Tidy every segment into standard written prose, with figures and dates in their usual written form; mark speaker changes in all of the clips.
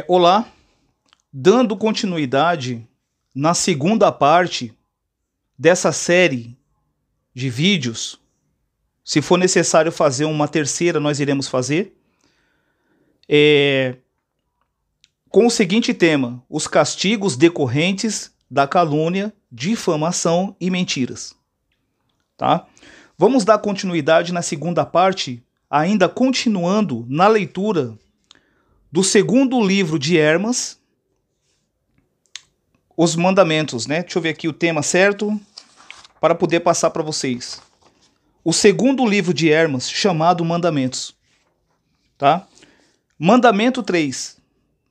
Speaker 1: Olá, dando continuidade na segunda parte dessa série de vídeos. Se for necessário fazer uma terceira, nós iremos fazer. Com o seguinte tema: os castigos decorrentes da calúnia, difamação e mentiras. Tá? Vamos dar continuidade na segunda parte, ainda continuando na leitura do segundo livro de Hermas, os mandamentos, né? Deixa eu ver aqui o tema certo para poder passar para vocês. O segundo livro de Hermas, chamado Mandamentos. Tá? Mandamento 3.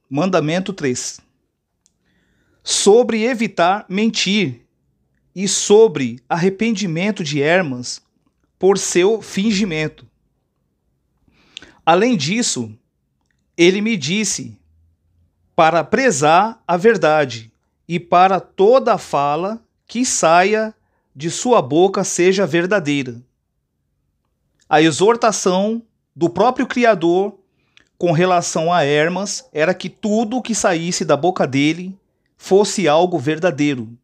Speaker 1: Mandamento 3. Sobre evitar mentir e sobre arrependimento de Hermas por seu fingimento. Além disso, ele me disse para prezar a verdade e para toda fala que saia de sua boca seja verdadeira. A exortação do próprio Criador com relação a Hermas era que tudo que saísse da boca dele fosse algo verdadeiro.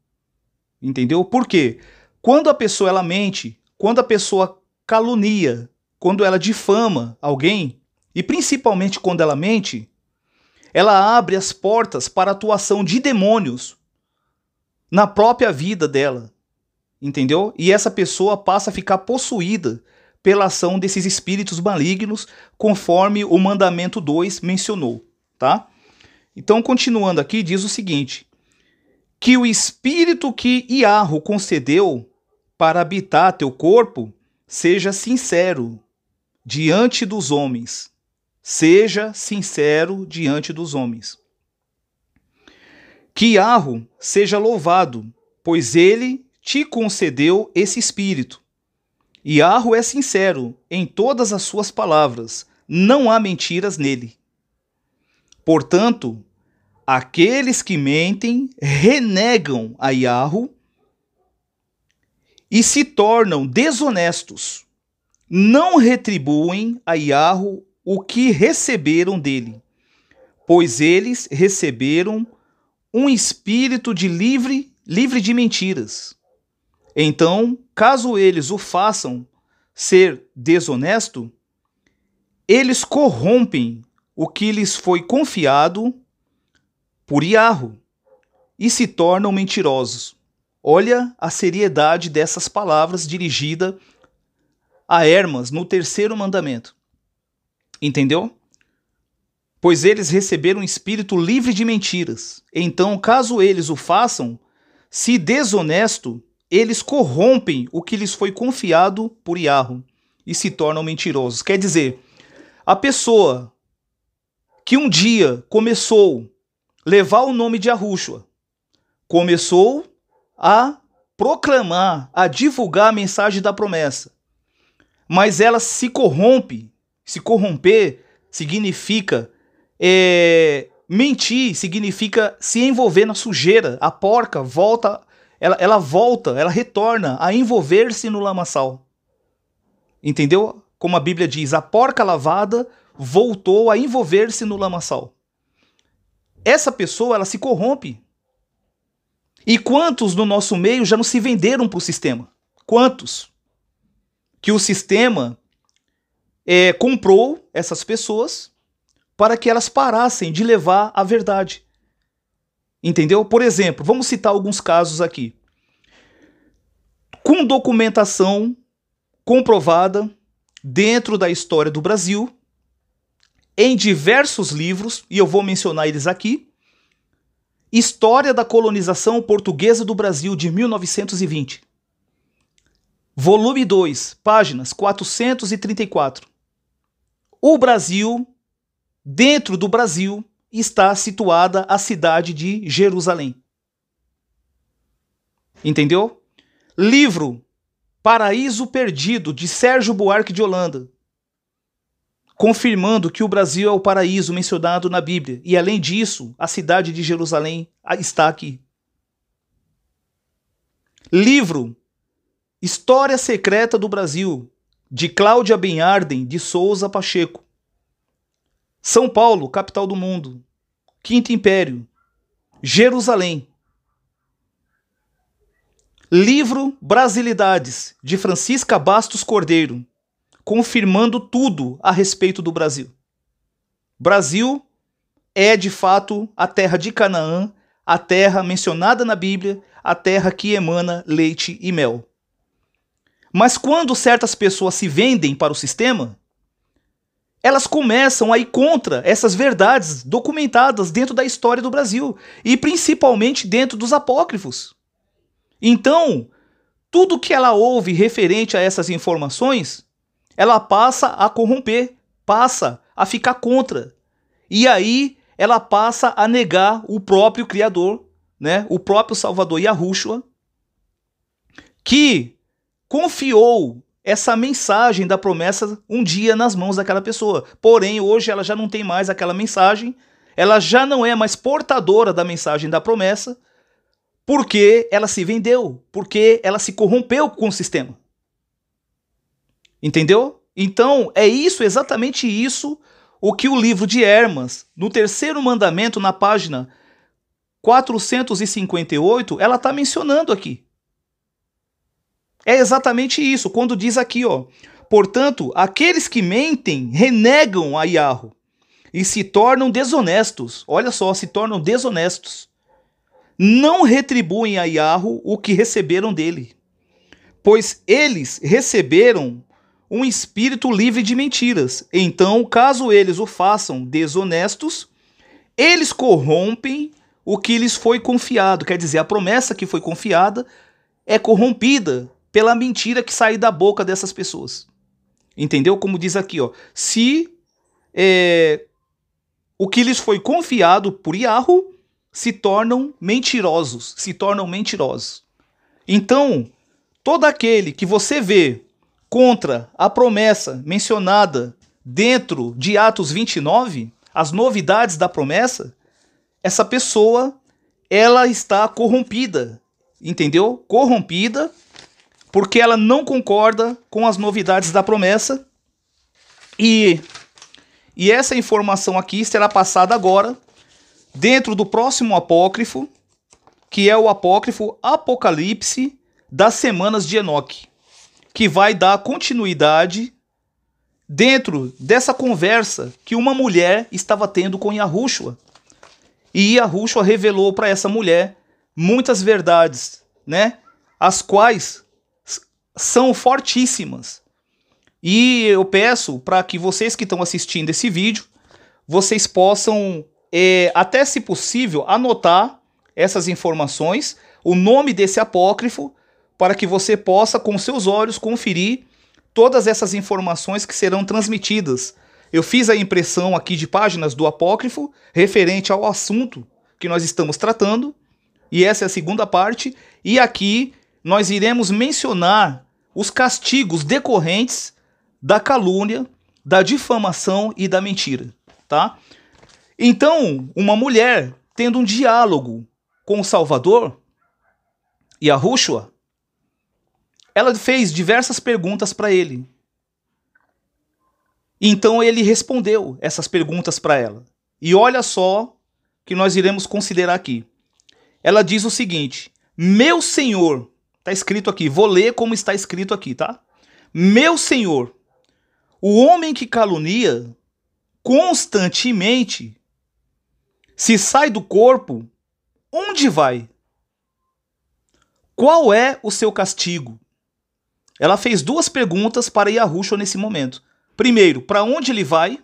Speaker 1: Entendeu? Por quê? Quando a pessoa ela mente, quando a pessoa calunia, quando ela difama alguém, e principalmente quando ela mente, ela abre as portas para a atuação de demônios na própria vida dela. Entendeu? E essa pessoa passa a ficar possuída pela ação desses espíritos malignos, conforme o mandamento 2 mencionou. Tá? Então, continuando aqui, diz o seguinte: que o espírito que Iarro concedeu para habitar teu corpo seja sincero diante dos homens. Seja sincero diante dos homens. Que Iarro seja louvado, pois ele te concedeu esse espírito. Iarro é sincero em todas as suas palavras, não há mentiras nele. Portanto, aqueles que mentem renegam a Iarro e se tornam desonestos. Não retribuem a Iarro o que receberam dele, pois eles receberam um espírito de livre de mentiras. Então, caso eles o façam ser desonesto, eles corrompem o que lhes foi confiado por Iarro e se tornam mentirosos. Olha a seriedade dessas palavras dirigidas a Hermas no terceiro mandamento. Entendeu? Pois eles receberam um espírito livre de mentiras. Então, caso eles o façam, se desonesto, eles corrompem o que lhes foi confiado por Iarro e se tornam mentirosos. Quer dizer, a pessoa que um dia começou a levar o nome de Yahushua, começou a proclamar, a divulgar a mensagem da promessa, mas ela se corrompe. Se corromper significa mentir, significa se envolver na sujeira. A porca volta, ela retorna a envolver-se no lamaçal. Entendeu? Como a Bíblia diz, a porca lavada voltou a envolver-se no lamaçal. Essa pessoa, ela se corrompe. E quantos no nosso meio já não se venderam para o sistema? Quantos? Que o sistema comprou essas pessoas para que elas parassem de levar a verdade. Entendeu? Por exemplo, vamos citar alguns casos aqui. Com documentação comprovada dentro da história do Brasil, em diversos livros, e eu vou mencionar eles aqui. História da Colonização Portuguesa do Brasil de 1920. Volume 2, páginas 434. O Brasil, dentro do Brasil, está situada a cidade de Jerusalém. Entendeu? Livro Paraíso Perdido, de Sérgio Buarque de Holanda, confirmando que o Brasil é o paraíso mencionado na Bíblia. E, além disso, a cidade de Jerusalém está aqui. Livro História Secreta do Brasil, de Cláudia Benharden de Souza Pacheco. São Paulo, capital do mundo. Quinto Império, Jerusalém. Livro Brasilidades, de Francisca Bastos Cordeiro, confirmando tudo a respeito do Brasil. Brasil é, de fato, a terra de Canaã, a terra mencionada na Bíblia, a terra que emana leite e mel. Mas quando certas pessoas se vendem para o sistema, elas começam a ir contra essas verdades documentadas dentro da história do Brasil e principalmente dentro dos apócrifos. Então, tudo que ela ouve referente a essas informações, ela passa a corromper, passa a ficar contra. E aí ela passa a negar o próprio Criador, né? O próprio Salvador Yahushua, que confiou essa mensagem da promessa um dia nas mãos daquela pessoa. Porém, hoje ela já não tem mais aquela mensagem, ela já não é mais portadora da mensagem da promessa, porque ela se vendeu, porque ela se corrompeu com o sistema. Entendeu? Então, é isso, exatamente isso, o que o livro de Hermas, no terceiro mandamento, na página 458, ela está mencionando aqui. É exatamente isso, quando diz aqui, ó, portanto, aqueles que mentem renegam a Yahweh e se tornam desonestos. Olha só, se tornam desonestos. Não retribuem a Yahweh o que receberam dele, pois eles receberam um espírito livre de mentiras. Então, caso eles o façam desonestos, eles corrompem o que lhes foi confiado. Quer dizer, a promessa que foi confiada é corrompida pela mentira que sai da boca dessas pessoas. Entendeu? Como diz aqui, ó, se o que lhes foi confiado por Yahweh se tornam mentirosos, Então, todo aquele que você vê contra a promessa mencionada dentro de Atos 29, as novidades da promessa, essa pessoa, ela está corrompida, entendeu? Corrompida, porque ela não concorda com as novidades da promessa. E essa informação aqui será passada agora dentro do próximo apócrifo, que é o apócrifo Apocalipse das Semanas de Enoque, que vai dar continuidade dentro dessa conversa que uma mulher estava tendo com Yahushua. E Yahushua revelou para essa mulher muitas verdades, né? As quais são fortíssimas. E eu peço para que vocês que estão assistindo esse vídeo, vocês possam, até se possível, anotar essas informações, o nome desse apócrifo, para que você possa, com seus olhos, conferir todas essas informações que serão transmitidas. Eu fiz a impressão aqui de páginas do apócrifo, referente ao assunto que nós estamos tratando, e essa é a segunda parte, e aqui nós iremos mencionar os castigos decorrentes da calúnia, da difamação e da mentira, tá? Então, uma mulher tendo um diálogo com o Salvador, Yahushua, ela fez diversas perguntas para ele. Então ele respondeu essas perguntas para ela. E olha só que nós iremos considerar aqui. Ela diz o seguinte: meu Senhor, está escrito aqui, vou ler como está escrito aqui, tá? Meu Senhor, o homem que calunia constantemente, se sai do corpo, onde vai? Qual é o seu castigo? Ela fez duas perguntas para Yahushua nesse momento. Primeiro, para onde ele vai?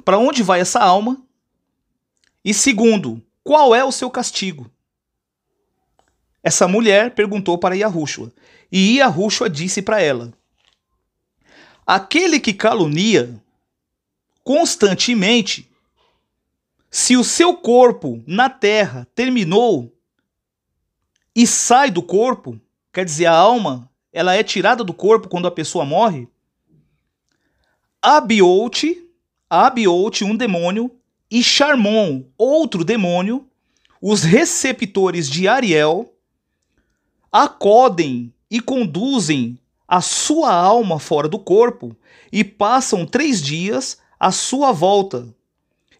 Speaker 1: Para onde vai essa alma? E segundo, qual é o seu castigo? Essa mulher perguntou para Yahushua. E Yahushua disse para ela: aquele que calunia constantemente, se o seu corpo na terra terminou e sai do corpo, quer dizer, a alma, ela é tirada do corpo quando a pessoa morre, Abiote, um demônio, e Charmon, outro demônio, os receptores de Ariel, acodem e conduzem a sua alma fora do corpo e passam 3 dias à sua volta.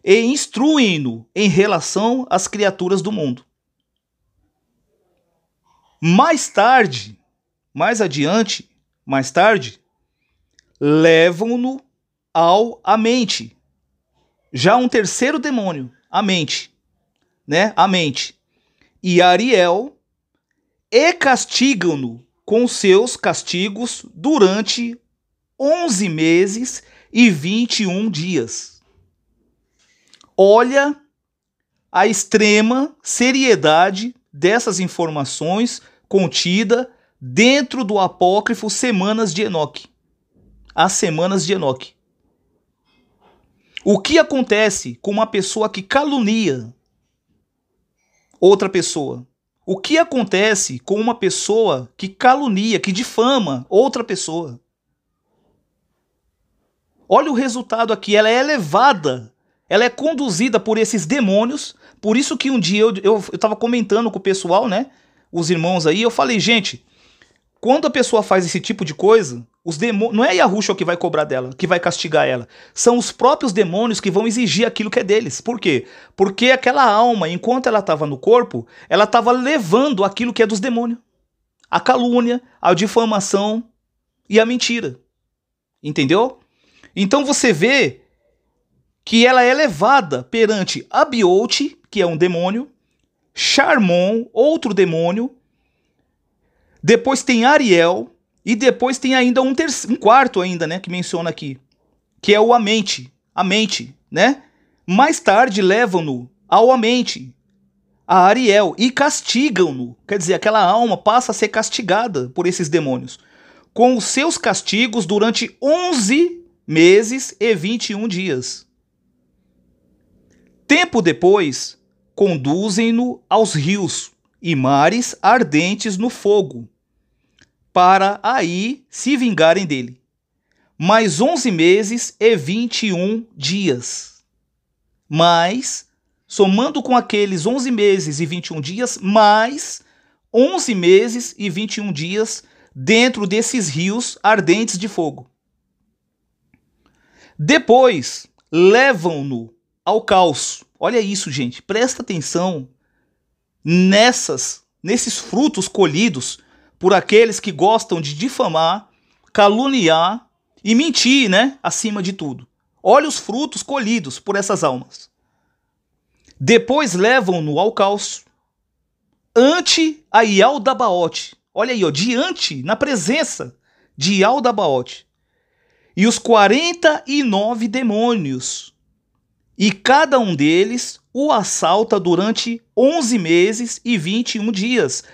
Speaker 1: e instruem-no em relação às criaturas do mundo. Mais tarde, mais adiante, mais tarde, levam-no à mente. Já um terceiro demônio, a mente, né? A mente. E Ariel, e castigam-no com seus castigos durante 11 meses e 21 dias. Olha a extrema seriedade dessas informações contida dentro do apócrifo Semanas de Enoque. As Semanas de Enoque. O que acontece com uma pessoa que calunia outra pessoa? O que acontece com uma pessoa que calunia, que difama outra pessoa? Olha o resultado aqui, ela é elevada, ela é conduzida por esses demônios. Por isso que um dia eu estava comentando com o pessoal, né? Os irmãos aí, eu falei, gente, quando a pessoa faz esse tipo de coisa, os demônios, não é Yahushua que vai cobrar dela, que vai castigar ela. São os próprios demônios que vão exigir aquilo que é deles. Por quê? Porque aquela alma, enquanto ela estava no corpo, ela estava levando aquilo que é dos demônios. A calúnia, a difamação e a mentira. Entendeu? Então você vê que ela é levada perante Abiote, que é um demônio, Charmon, outro demônio, depois tem Ariel, e depois tem ainda um quarto ainda, né, que menciona aqui, que é o a mente, né? Mais tarde levam-no ao a mente, a Ariel, e castigam-no. Quer dizer, aquela alma passa a ser castigada por esses demônios, com os seus castigos durante 11 meses e 21 dias. Tempo depois, conduzem-no aos rios e mares ardentes no fogo, para aí se vingarem dele. Mais 11 meses e 21 dias. Mas, somando com aqueles 11 meses e 21 dias, mais 11 meses e 21 dias dentro desses rios ardentes de fogo. Depois, levam-no ao caos. Olha isso, gente. Presta atenção nesses frutos colhidos por aqueles que gostam de difamar, caluniar e mentir, né? Acima de tudo. Olha os frutos colhidos por essas almas. Depois levam-no ao caos, ante a Yaldabaote. Olha aí, ó, diante, na presença de Yaldabaote. E os 49 demônios. E cada um deles o assalta durante 11 meses e 21 dias,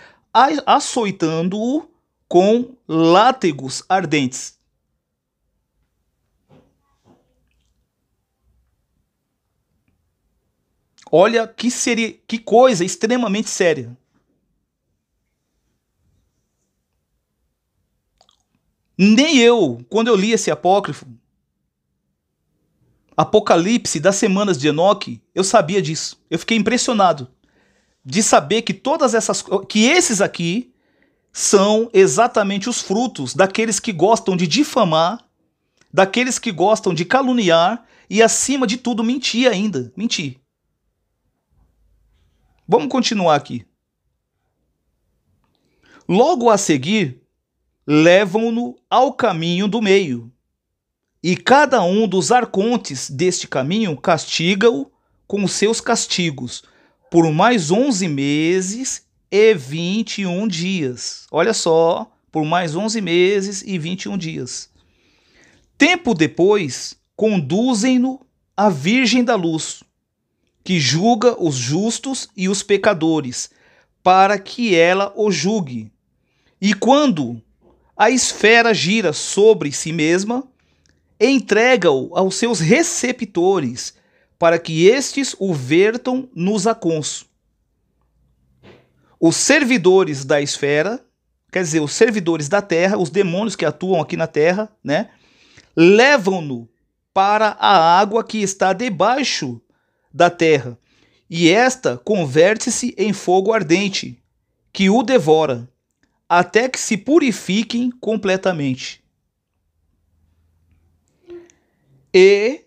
Speaker 1: açoitando-o com látegos ardentes. Olha que coisa extremamente séria. Nem eu, quando eu li esse apócrifo, Apocalipse das Semanas de Enoque, eu sabia disso. Eu fiquei impressionado de saber que que esses aqui são exatamente os frutos daqueles que gostam de difamar, daqueles que gostam de caluniar e, acima de tudo, mentir ainda. Mentir. Vamos continuar aqui. Logo a seguir, levam-no ao caminho do meio, e cada um dos arcontes deste caminho castiga-o com seus castigos, por mais 11 meses e 21 dias. Olha só, por mais 11 meses e 21 dias. Tempo depois, conduzem-no à Virgem da Luz, que julga os justos e os pecadores, para que ela o julgue. E quando a esfera gira sobre si mesma, entrega-o aos seus receptores, para que estes o vertam nos aconso. Os servidores da esfera, quer dizer, os servidores da terra, os demônios que atuam aqui na terra, né, levam-no para a água que está debaixo da terra, e esta converte-se em fogo ardente, que o devora, até que se purifiquem completamente. E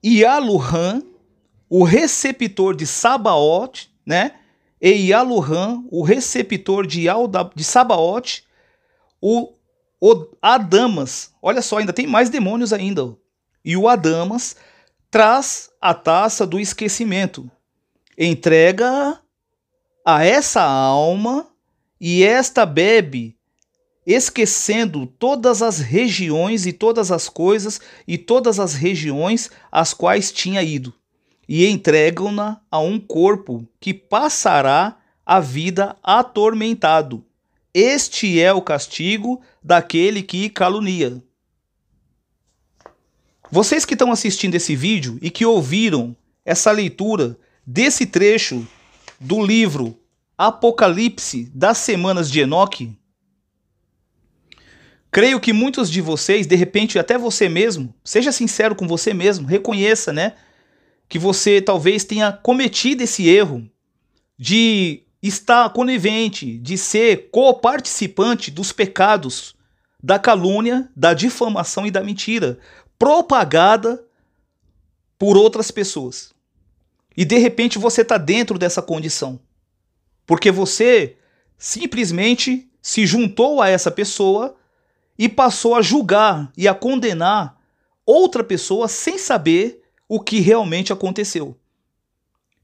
Speaker 1: Yaluhan o receptor de Sabaote, né? E Yaluhan, o receptor de Sabaote, o Adamas, olha só, ainda tem mais demônios ainda. E o Adamas traz a taça do esquecimento, entrega a essa alma e esta bebe, esquecendo todas as regiões e todas as coisas e todas as regiões às quais tinha ido, e entregam-na a um corpo que passará a vida atormentado. Este é o castigo daquele que calunia. Vocês que estão assistindo esse vídeo e que ouviram essa leitura desse trecho do livro Apocalipse das Semanas de Enoque, creio que muitos de vocês, de repente até você mesmo, seja sincero com você mesmo, reconheça, né, que você talvez tenha cometido esse erro de estar conivente, de ser coparticipante dos pecados da calúnia, da difamação e da mentira, propagada por outras pessoas. E de repente você está dentro dessa condição, porque você simplesmente se juntou a essa pessoa e passou a julgar e a condenar outra pessoa sem saber o que realmente aconteceu.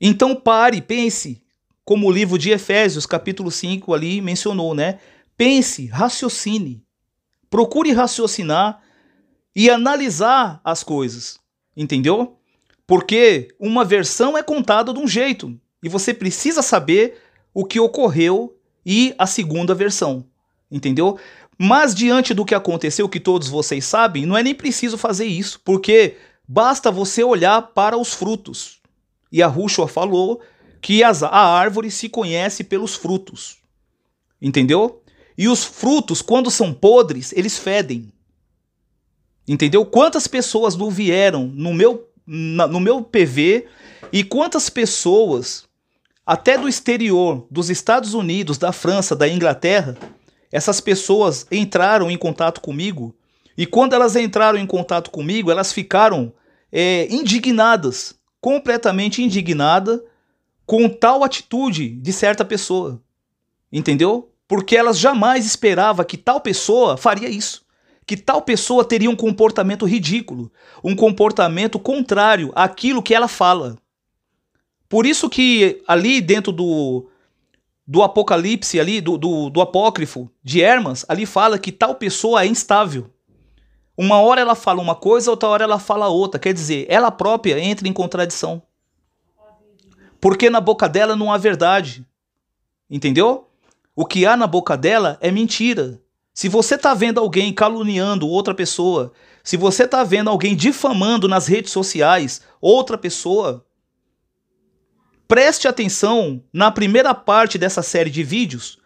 Speaker 1: Então pare, pense, como o livro de Efésios, capítulo 5 ali mencionou, né? Pense, raciocine, procure raciocinar e analisar as coisas, entendeu? Porque uma versão é contada de um jeito e você precisa saber o que ocorreu e a segunda versão, entendeu? Mas diante do que aconteceu, que todos vocês sabem, não é nem preciso fazer isso, porque basta você olhar para os frutos. E a Yahushua falou que a árvore se conhece pelos frutos, entendeu? E os frutos, quando são podres, eles fedem, entendeu? Quantas pessoas não vieram no meu PV e quantas pessoas, até do exterior, dos Estados Unidos, da França, da Inglaterra, essas pessoas entraram em contato comigo e quando elas entraram em contato comigo, elas ficaram indignadas, completamente indignadas com tal atitude de certa pessoa, entendeu? Porque elas jamais esperavam que tal pessoa faria isso, que tal pessoa teria um comportamento ridículo, um comportamento contrário àquilo que ela fala. Por isso que ali dentro do Apocalipse, ali, do apócrifo de Hermas, ali fala que tal pessoa é instável. Uma hora ela fala uma coisa, outra hora ela fala outra. Quer dizer, ela própria entra em contradição. Porque na boca dela não há verdade. Entendeu? O que há na boca dela é mentira. Se você está vendo alguém caluniando outra pessoa, se você está vendo alguém difamando nas redes sociais outra pessoa, preste atenção na primeira parte dessa série de vídeos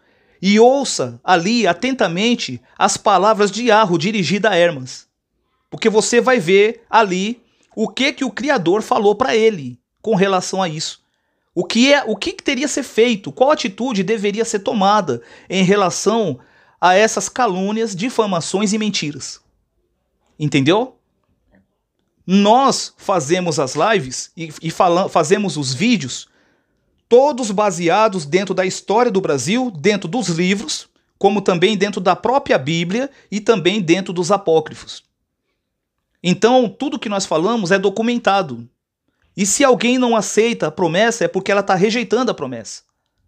Speaker 1: e ouça ali atentamente as palavras de Yahweh dirigidas a Hermas. Porque você vai ver ali o que o Criador falou para ele com relação a isso. O que teria ser feito, qual atitude deveria ser tomada em relação a essas calúnias, difamações e mentiras. Entendeu? Nós fazemos as lives e fazemos os vídeos todos baseados dentro da história do Brasil, dentro dos livros, como também dentro da própria Bíblia e também dentro dos apócrifos. Então, tudo que nós falamos é documentado. E se alguém não aceita a promessa, é porque ela está rejeitando a promessa.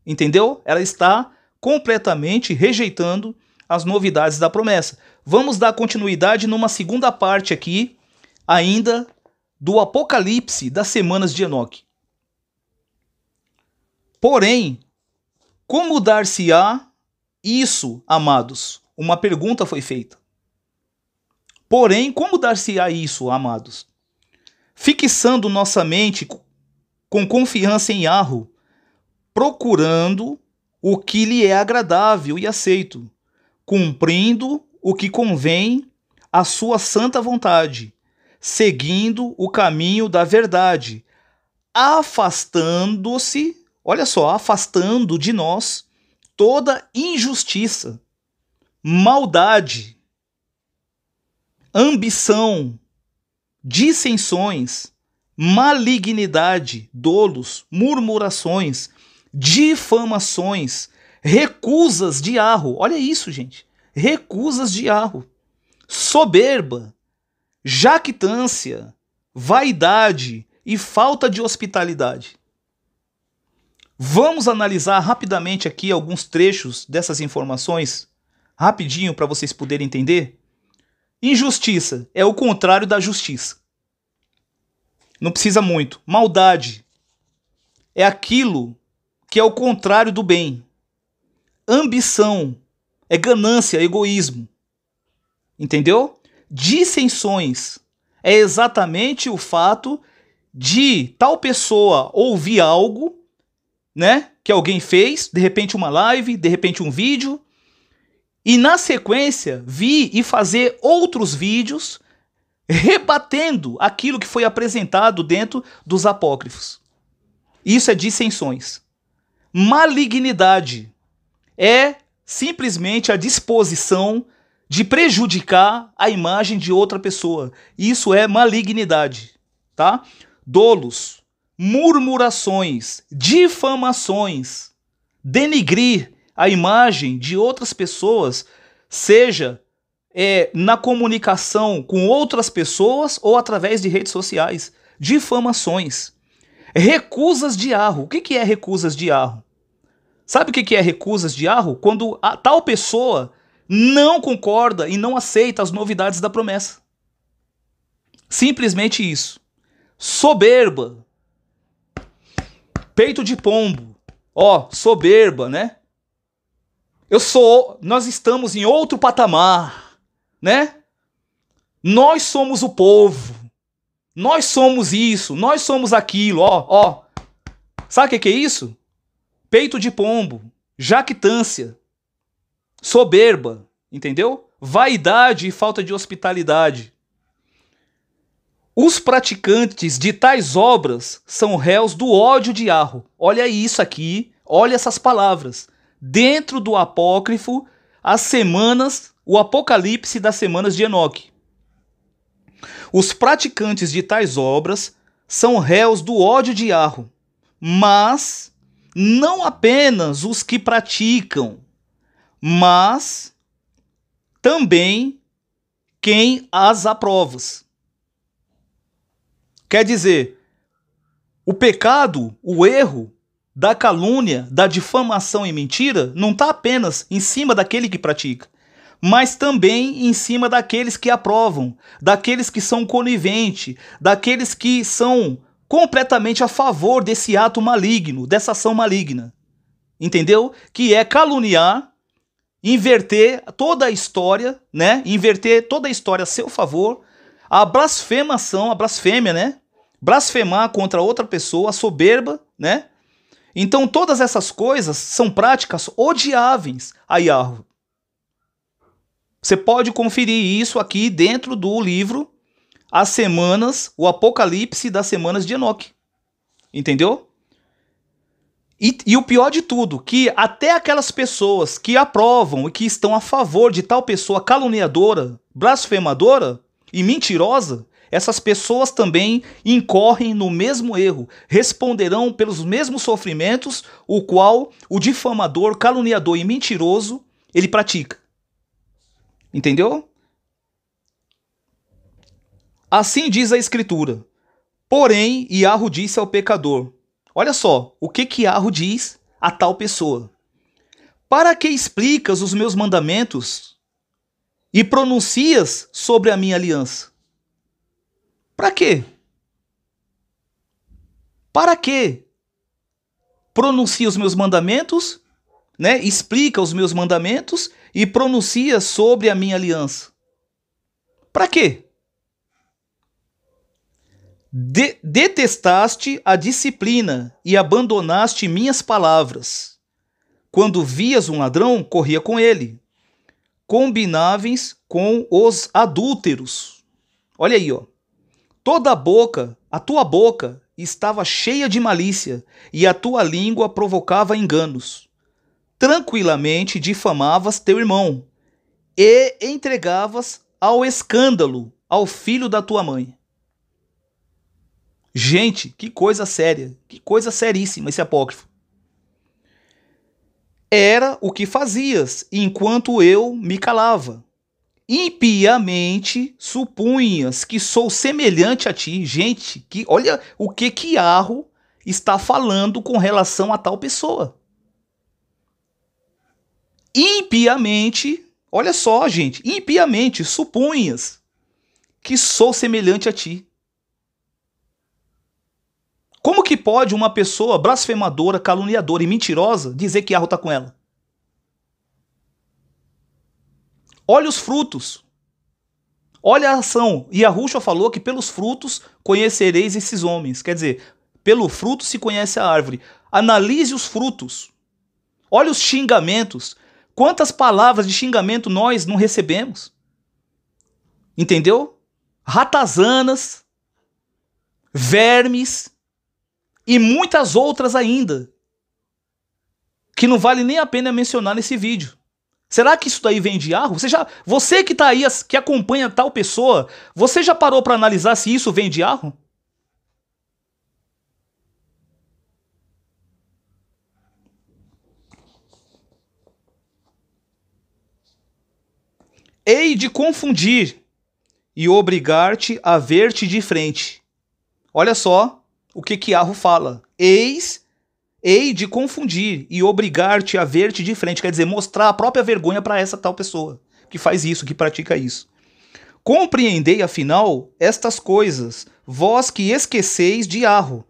Speaker 1: Entendeu? Ela está completamente rejeitando as novidades da promessa. Vamos dar continuidade numa segunda parte aqui, ainda do Apocalipse das Semanas de Enoque. Porém, como dar-se-á isso, amados? Uma pergunta foi feita. Porém, como dar-se-á isso, amados? Fixando nossa mente com confiança em Yahweh, procurando o que lhe é agradável e aceito, cumprindo o que convém à sua santa vontade, seguindo o caminho da verdade, afastando-se, olha só, afastando de nós toda injustiça, maldade, ambição, dissensões, malignidade, dolos, murmurações, difamações, recusas de arro. Olha isso, gente. Recusas de arro. Soberba, jactância, vaidade e falta de hospitalidade. Vamos analisar rapidamente aqui alguns trechos dessas informações, rapidinho para vocês poderem entender. Injustiça é o contrário da justiça. Não precisa muito. Maldade é aquilo que é o contrário do bem. Ambição é ganância, egoísmo. Entendeu? Dissensões é exatamente o fato de tal pessoa ouvir algo, né, que alguém fez, de repente uma live, de repente um vídeo, e na sequência vir e fazer outros vídeos rebatendo aquilo que foi apresentado dentro dos apócrifos. Isso é dissensões. Malignidade é simplesmente a disposição de prejudicar a imagem de outra pessoa. Isso é malignidade, tá? Dolos, murmurações, difamações, denigrir a imagem de outras pessoas, seja na comunicação com outras pessoas ou através de redes sociais. Difamações. Recusas de arro. O que é recusas de arro? Sabe o que é recusas de arro? Quando a tal pessoa não concorda e não aceita as novidades da promessa. Simplesmente isso. Soberba. Peito de pombo. Ó, soberba, né? Nós estamos em outro patamar, né? Nós somos o povo. Nós somos isso, nós somos aquilo, ó. Sabe o que é isso? Peito de pombo, jactância, soberba, entendeu? Vaidade e falta de hospitalidade. Os praticantes de tais obras são réus do ódio de arro. Olha isso aqui, olha essas palavras. Dentro do apócrifo, o Apocalipse das semanas de Enoque. Os praticantes de tais obras são réus do ódio de arro, mas não apenas os que praticam, mas também quem as aprova. Quer dizer, o pecado, o erro da calúnia, da difamação e mentira não está apenas em cima daquele que pratica, mas também em cima daqueles que aprovam, daqueles que são coniventes, daqueles que são completamente a favor desse ato maligno, dessa ação maligna. Entendeu? Que é caluniar, inverter toda a história, né? Inverter toda a história a seu favor, a blasfêmia, né? Blasfemar contra outra pessoa, a soberba, né? Então todas essas coisas são práticas odiáveis a Yahweh. Você pode conferir isso aqui dentro do livro o Apocalipse das semanas de Enoque. Entendeu? E o pior de tudo, que até aquelas pessoas que aprovam e que estão a favor de tal pessoa caluniadora, blasfemadora e mentirosa, essas pessoas também incorrem no mesmo erro, responderão pelos mesmos sofrimentos o qual o difamador, caluniador e mentiroso ele pratica. Entendeu? Assim diz a Escritura. Porém, Yahweh disse ao pecador. Olha só, o que Yahweh diz a tal pessoa? Para que explicas os meus mandamentos e pronuncias sobre a minha aliança? Para quê? Para que pronuncia os meus mandamentos, né? Explica os meus mandamentos e pronuncia sobre a minha aliança? Para quê? Detestaste a disciplina e abandonaste minhas palavras. Quando vias um ladrão, corria com ele. Combináveis com os adúlteros. Olha aí, ó. A tua boca estava cheia de malícia, e a tua língua provocava enganos. Tranquilamente difamavas teu irmão, e entregavas ao escândalo ao filho da tua mãe. Gente, que coisa séria, que coisa seríssima esse apócrifo. Era o que fazias, enquanto eu me calava. Impiamente supunhas que sou semelhante a ti. Gente, olha o que Arro está falando com relação a tal pessoa. Impiamente, olha só, gente, impiamente supunhas que sou semelhante a ti. Como que pode uma pessoa blasfemadora, caluniadora e mentirosa dizer que Arro está com ela? Olha os frutos. Olha a ação. E Yahushua falou que pelos frutos conhecereis esses homens. Quer dizer, pelo fruto se conhece a árvore. Analise os frutos. Olha os xingamentos. Quantas palavras de xingamento nós não recebemos? Entendeu? Ratazanas, vermes e muitas outras ainda, que não vale nem a pena mencionar nesse vídeo. Será que isso daí vem de Arro? Você que está aí, que acompanha tal pessoa, você já parou para analisar se isso vem de Arro? Hei de confundir e obrigar-te a ver-te de frente. Olha só o que Arro fala. Hei de confundir e obrigar-te a ver-te de frente. Quer dizer, mostrar a própria vergonha para essa tal pessoa que faz isso, que pratica isso. Compreendei, afinal, estas coisas, vós que esqueceis de Arro,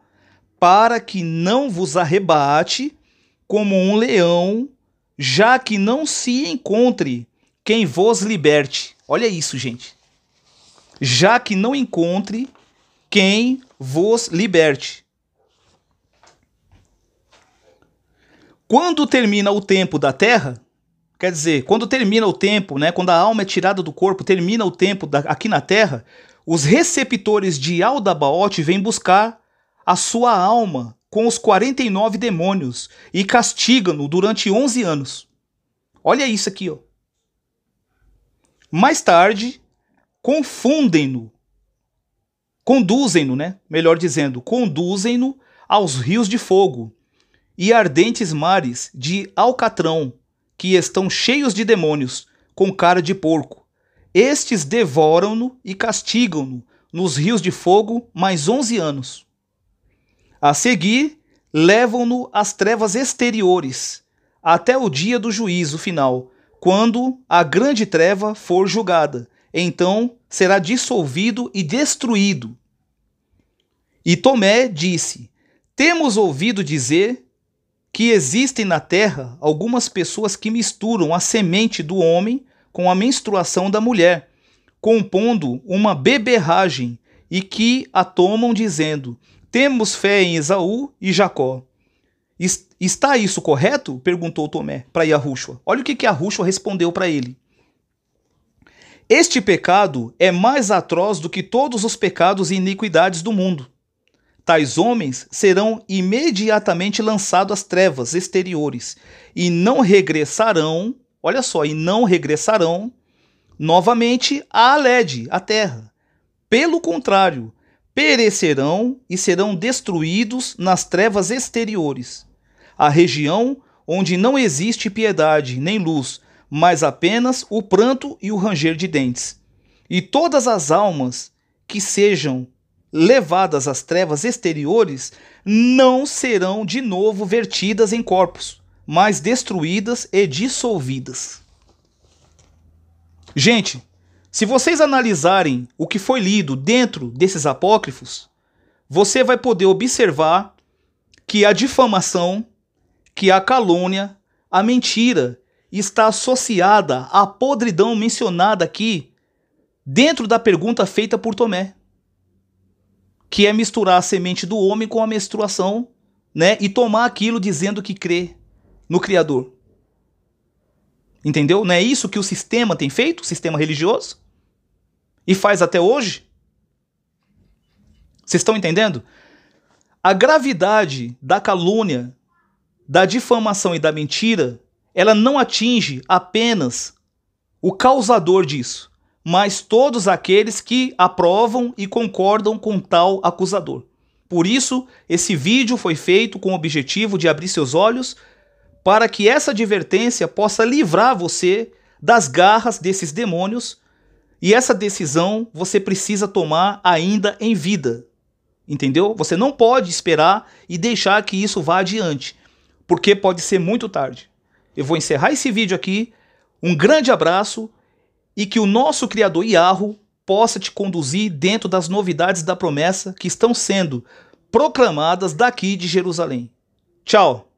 Speaker 1: para que não vos arrebate como um leão, já que não se encontre quem vos liberte. Olha isso, gente. Já que não encontre quem vos liberte. Quando termina o tempo da terra, quer dizer, quando termina o tempo, né, quando a alma é tirada do corpo, termina o tempo aqui na terra, os receptores de Aldabaoth vêm buscar a sua alma com os 49 demônios e castigam-no durante 11 anos. Olha isso aqui, ó. Mais tarde, conduzem-no, né? Melhor dizendo, conduzem-no aos rios de fogo e ardentes mares de alcatrão, que estão cheios de demônios, com cara de porco. Estes devoram-no e castigam-no nos rios de fogo mais 11 anos. A seguir, levam-no às trevas exteriores, até o dia do juízo final, quando a grande treva for julgada. Então será dissolvido e destruído. E Tomé disse: temos ouvido dizer que existem na terra algumas pessoas que misturam a semente do homem com a menstruação da mulher, compondo uma beberragem, e que a tomam dizendo: temos fé em Esaú e Jacó. Está isso correto? Perguntou Tomé para Yahushua. Olha o que Yahushua respondeu para ele. Este pecado é mais atroz do que todos os pecados e iniquidades do mundo. Tais homens serão imediatamente lançados às trevas exteriores e não regressarão, olha só, e não regressarão novamente à Aled, a terra. Pelo contrário, perecerão e serão destruídos nas trevas exteriores, a região onde não existe piedade nem luz, mas apenas o pranto e o ranger de dentes. E todas as almas que sejam levadas às trevas exteriores não serão de novo vertidas em corpos, mas destruídas e dissolvidas. Gente, se vocês analisarem o que foi lido dentro desses apócrifos, você vai poder observar que a difamação, que a calúnia, a mentira está associada à podridão mencionada aqui dentro da pergunta feita por Tomé, que é misturar a semente do homem com a menstruação, né, e tomar aquilo dizendo que crê no Criador. Entendeu? Não é isso que o sistema tem feito, o sistema religioso? E faz até hoje? Vocês estão entendendo? A gravidade da calúnia, da difamação e da mentira, ela não atinge apenas o causador disso, mas todos aqueles que aprovam e concordam com tal acusador. Por isso, esse vídeo foi feito com o objetivo de abrir seus olhos para que essa advertência possa livrar você das garras desses demônios, e essa decisão você precisa tomar ainda em vida. Entendeu? Você não pode esperar e deixar que isso vá adiante, porque pode ser muito tarde. Eu vou encerrar esse vídeo aqui. Um grande abraço e que o nosso Criador Yahweh possa te conduzir dentro das novidades da promessa que estão sendo proclamadas daqui de Jerusalém. Tchau!